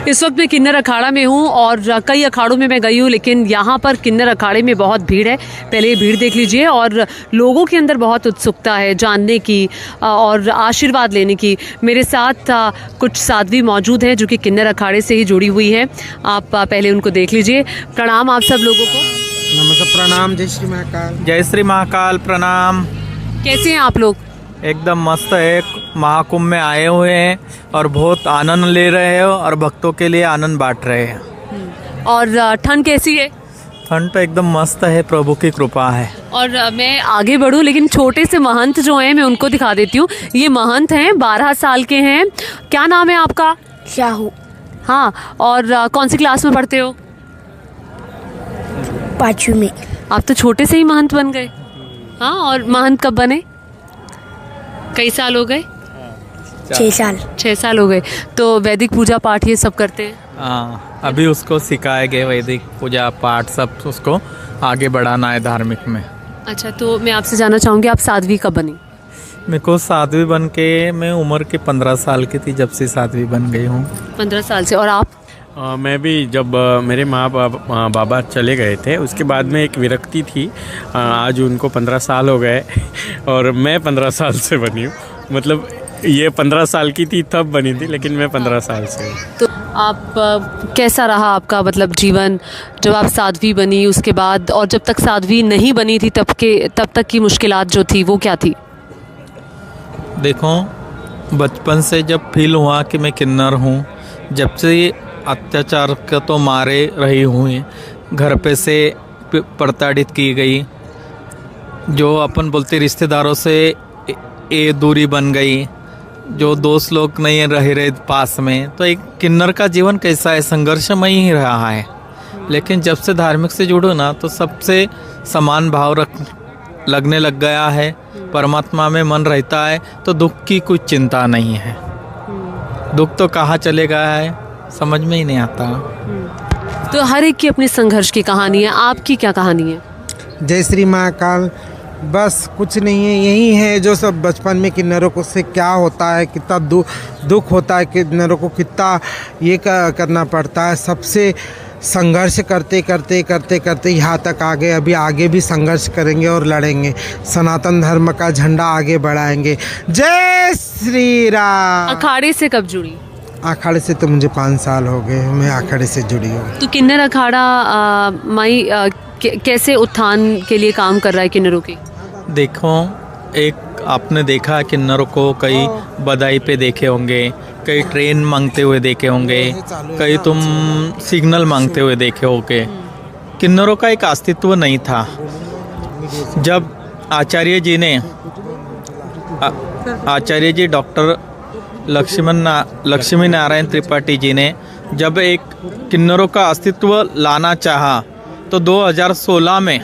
इस वक्त मैं किन्नर अखाड़ा में हूँ और कई अखाड़ों में मैं गई हूँ, लेकिन यहाँ पर किन्नर अखाड़े में बहुत भीड़ है। पहले ये भीड़ देख लीजिए और लोगों के अंदर बहुत उत्सुकता है जानने की और आशीर्वाद लेने की। मेरे साथ कुछ साध्वी मौजूद हैं जो कि किन्नर अखाड़े से ही जुड़ी हुई हैं। आप पहले उनको देख लीजिए। प्रणाम आप सब लोगों को। नमस्कार, प्रणाम। जय श्री महाकाल। जय श्री महाकाल। प्रणाम। कैसे हैं आप लोग? एकदम मस्त है। महाकुंभ में आए हुए हैं और बहुत आनंद ले रहे हैं और भक्तों के लिए आनंद बांट रहे हैं। और ठंड कैसी है? ठंड तो एकदम मस्त है, प्रभु की कृपा है। और मैं आगे बढ़ूं, लेकिन छोटे से महंत जो हैं मैं उनको दिखा देती हूँ। ये महंत हैं, 12 साल के हैं। क्या नाम है आपका? शाहू। हाँ, और कौन सी क्लास में पढ़ते हो? 5वीं में। आप तो छोटे से ही महंत बन गए। हाँ, और महंत कब बने? कई साल हो गए? 6 साल। 6 साल हो गए। तो वैदिक पूजा पाठ ये सब करते हैं? हाँ, अभी उसको सिखाए गए वैदिक पूजा पाठ सब, उसको आगे बढ़ाना है धार्मिक में। अच्छा, तो मैं आपसे जानना चाहूँगी आप साध्वी कब बनी? मेरे को साध्वी बन के मैं उम्र के 15 साल की थी जब से साध्वी बन गई हूँ। 15 साल से। और आप? मैं भी जब मेरे माँ बाबा चले गए थे उसके बाद में एक विरक्ति थी। आज उनको 15 साल हो गए और मैं 15 साल से बनी हूँ। मतलब ये 15 साल की थी तब बनी थी, लेकिन मैं 15 साल से हूँ। तो आप कैसा रहा आपका मतलब जीवन जब आप साध्वी बनी उसके बाद, और जब तक साध्वी नहीं बनी थी तब तक की मुश्किलात जो थी वो क्या थी? देखो, बचपन से जब फील हुआ कि मैं किन्नर हूँ, जब से अत्याचार का तो मारे रही हुई, घर पे से प्रताड़ित की गई, जो अपन बोलते रिश्तेदारों से ये दूरी बन गई, जो दोस्त लोग नहीं रहे पास में, तो एक किन्नर का जीवन कैसा है, संघर्षमय ही रहा है। लेकिन जब से धार्मिक से जुड़ो ना तो सबसे समान भाव लगने लग गया है। परमात्मा में मन रहता है तो दुख की कुछ चिंता नहीं है। दुख तो कहाँ चले गया है समझ में ही नहीं आता। तो हर एक की अपनी संघर्ष की कहानी है, आपकी क्या कहानी है? जय श्री महाकाल। बस कुछ नहीं है, यही है जो सब बचपन में किन्नरों को से क्या होता है, कितना दुख होता है, किन्नरों को कितना ये करना पड़ता है। सबसे संघर्ष करते करते करते करते यहाँ तक आ गए। अभी आगे भी संघर्ष करेंगे और लड़ेंगे, सनातन धर्म का झंडा आगे बढ़ाएंगे। जय श्री राम। अखाड़े से कब जुड़ी? अखाड़े से तो मुझे 5 साल हो गए, मैं अखाड़े से जुड़ी हूँ। तो किन्नर अखाड़ा माई कैसे उत्थान के लिए काम कर रहा है किन्नरों की? देखो, एक आपने देखा किन्नरों को कई बधाई पे देखे होंगे, कई ट्रेन मांगते हुए देखे होंगे, कई तुम सिग्नल मांगते हुए देखे होंगे। किन्नरों का एक अस्तित्व नहीं था। जब आचार्य जी डॉक्टर लक्ष्मी नारायण त्रिपाठी जी ने जब एक किन्नरों का अस्तित्व लाना चाहा तो 2016 में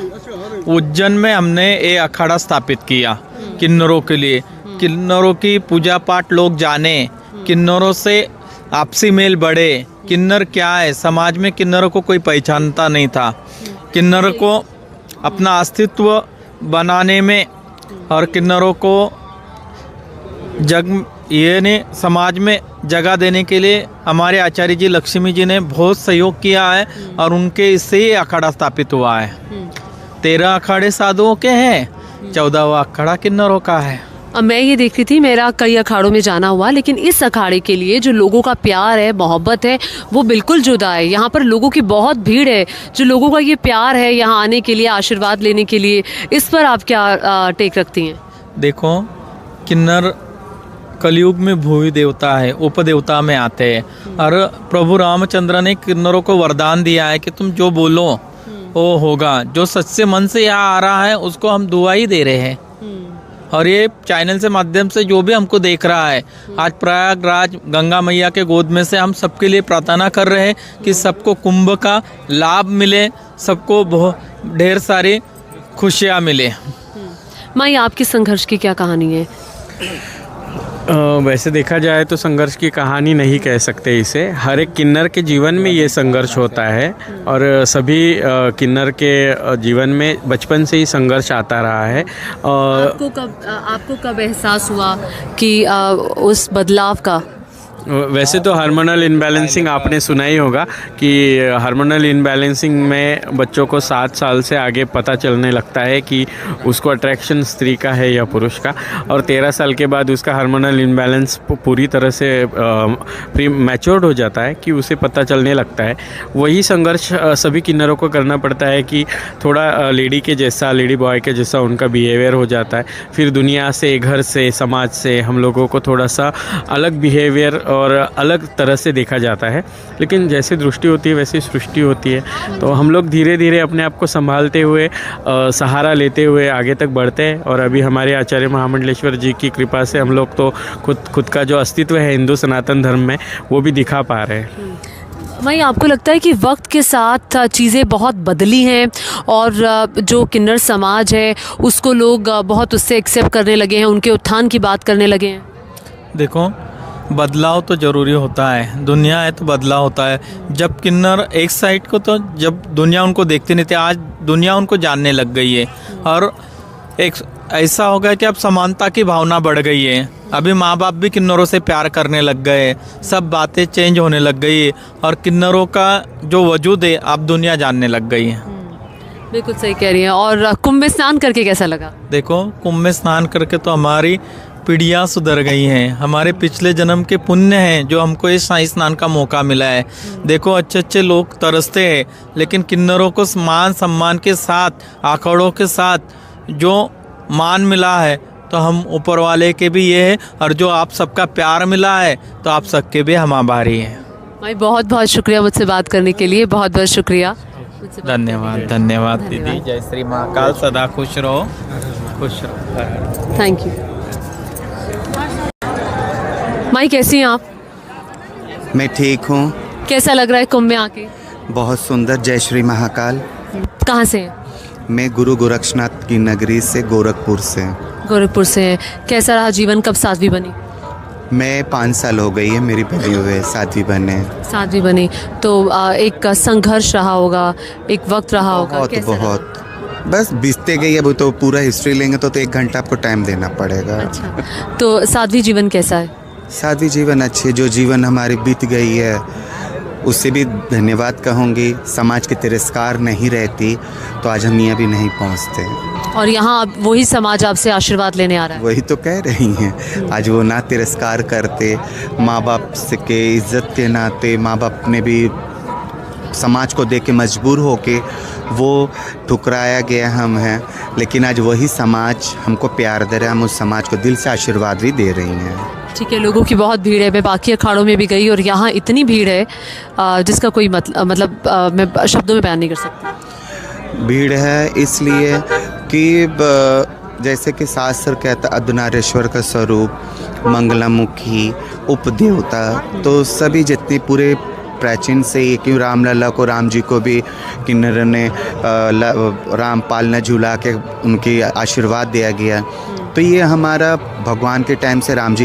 उज्जैन में हमने ये अखाड़ा स्थापित किया किन्नरों के लिए। किन्नरों की पूजा पाठ लोग जाने, किन्नरों से आपसी मेल बढ़े। किन्नर क्या है, समाज में किन्नरों को कोई पहचानता नहीं था। किन्नर को अपना अस्तित्व बनाने में और किन्नरों को समाज में जगह देने के लिए हमारे आचार्य जी लक्ष्मी जी ने बहुत सहयोग किया है और उनके इससे ही अखाड़ा स्थापित हुआ है। 13 अखाड़े साधुओं के हैं, 14वां अखाड़ा किन्नरों का है। अब मैं ये देख रही थी, मेरा कई अखाड़ों में जाना हुआ, लेकिन इस अखाड़े के लिए जो लोगों का प्यार है, मोहब्बत है, वो बिल्कुल जुदा है। यहाँ पर लोगों की बहुत भीड़ है। जो लोगों का ये प्यार है यहाँ आने के लिए, आशीर्वाद लेने के लिए, इस पर आप क्या टेक रखती हैं? देखो, किन्नर कलयुग में भूमि देवता है, उपदेवता में आते हैं और प्रभु रामचंद्र ने किन्नरों को वरदान दिया है कि तुम जो बोलो वो होगा। जो सच्चे मन से यहाँ आ रहा है उसको हम दुआ ही दे रहे हैं। और ये चैनल से माध्यम से जो भी हमको देख रहा है, आज प्रयागराज गंगा मैया के गोद में से हम सबके लिए प्रार्थना कर रहे हैं कि सबको कुंभ का लाभ मिले, सबको बहुत ढेर सारी खुशियाँ मिले। माई, आपकी संघर्ष की क्या कहानी है? वैसे देखा जाए तो संघर्ष की कहानी नहीं कह सकते इसे। हर एक किन्नर के जीवन में ये संघर्ष होता है और सभी किन्नर के जीवन में बचपन से ही संघर्ष आता रहा है। आपको कब एहसास हुआ कि उस बदलाव का? वैसे तो हार्मोनल इनबैलेंसिंग आपने सुना ही होगा कि हार्मोनल इनबैलेंसिंग में बच्चों को 7 साल से आगे पता चलने लगता है कि उसको अट्रैक्शन स्त्री का है या पुरुष का, और 13 साल के बाद उसका हार्मोनल इनबैलेंस पूरी तरह से प्री मैच्योर्ड हो जाता है कि उसे पता चलने लगता है। वही संघर्ष सभी किन्नरों को करना पड़ता है कि थोड़ा लेडी के जैसा, लेडी बॉय के जैसा उनका बिहेवियर हो जाता है। फिर दुनिया से, घर से, समाज से हम लोगों को थोड़ा सा अलग बिहेवियर और अलग तरह से देखा जाता है। लेकिन जैसी दृष्टि होती है वैसी सृष्टि होती है। तो हम लोग धीरे धीरे अपने आप को संभालते हुए, सहारा लेते हुए आगे तक बढ़ते हैं। और अभी हमारे आचार्य महामंडलेश्वर जी की कृपा से हम लोग तो खुद का जो अस्तित्व है हिंदू सनातन धर्म में, वो भी दिखा पा रहे हैं। भाई, आपको लगता है कि वक्त के साथ चीज़ें बहुत बदली हैं और जो किन्नर समाज है उसको लोग बहुत उससे एक्सेप्ट करने लगे हैं, उनके उत्थान की बात करने लगे हैं? देखो, बदलाव तो ज़रूरी होता है, दुनिया है तो बदलाव होता है। जब किन्नर एक साइड को, तो जब दुनिया उनको देखते नहीं थे, आज दुनिया उनको जानने लग गई है। और एक ऐसा हो गया कि अब समानता की भावना बढ़ गई है। अभी माँ बाप भी किन्नरों से प्यार करने लग गए, सब बातें चेंज होने लग गई है और किन्नरों का जो वजूद है अब दुनिया जानने लग गई है। बिल्कुल सही कह रही हैं। और कुंभ में स्नान करके कैसा लगा? देखो, कुंभ में स्नान करके तो हमारी पीढ़ियाँ सुधर गई हैं, हमारे पिछले जन्म के पुण्य हैं जो हमको इस शाही स्नान का मौका मिला है। देखो, अच्छे अच्छे लोग तरसते हैं, लेकिन किन्नरों को मान सम्मान के साथ, आंकड़ों के साथ जो मान मिला है, तो हम ऊपर वाले के भी ये है, और जो आप सबका प्यार मिला है तो आप सबके भी हम आभारी हैं। भाई, बहुत बहुत शुक्रिया मुझसे बात करने के लिए, बहुत बहुत शुक्रिया। धन्यवाद, धन्यवाद दीदी। जय श्री महाकाल, सदा खुश रहो, खुश रहो। Thank you. माई, कैसी हैं आप? मैं ठीक हूँ। कैसा लग रहा है कुंभ में आके? बहुत सुंदर। जय श्री महाकाल। कहाँ से हैं? मैं गुरु गोरक्षनाथ की नगरी से, गोरखपुर से। गोरखपुर से हैं। कैसा रहा जीवन? कब साध्वी बनी? मैं 5 साल हो गई है मेरी बनी हुए साध्वी बने। साध्वी बनी तो एक संघर्ष रहा होगा, एक वक्त रहा होगा। बहुत कैसा रहा? बहुत बस बीतते गई। अब तो पूरा हिस्ट्री लेंगे तो 1 घंटा आपको टाइम देना पड़ेगा। अच्छा, तो साध्वी जीवन कैसा है? साध्वी जीवन अच्छी है। जो जीवन हमारी बीत गई है उससे भी धन्यवाद कहूँगी। समाज के तिरस्कार नहीं रहती तो आज हम यहाँ भी नहीं पहुँचते। और यहाँ अब वही समाज आपसे आशीर्वाद लेने आ रहा है। वही तो कह रही हैं, आज वो ना तिरस्कार करते, माँ बाप से के इज़्ज़त के नाते माँ बाप ने भी समाज को देख के मजबूर होके वो ठुकराया गया हम हैं, लेकिन आज वही समाज हमको प्यार दे रहा है। हम उस समाज को दिल से आशीर्वाद भी दे रही हैं। ठीक है, लोगों की बहुत भीड़ है। मैं बाकी अखाड़ों में भी गई और यहाँ इतनी भीड़ है जिसका कोई मतलब मैं शब्दों में बयान नहीं कर सकती। भीड़ है इसलिए कि जैसे कि शास्त्र कहता अर्धनारीश्वर का स्वरूप, मंगलामुखी, उपदेवता, तो सभी जितने पूरे प्राचीन से ही, क्यों रामलला को, राम जी को भी किन्नर ने रामपाल ने झूला के उनकी आशीर्वाद दिया गया। तो ये हमारा भगवान के टाइम से राम जी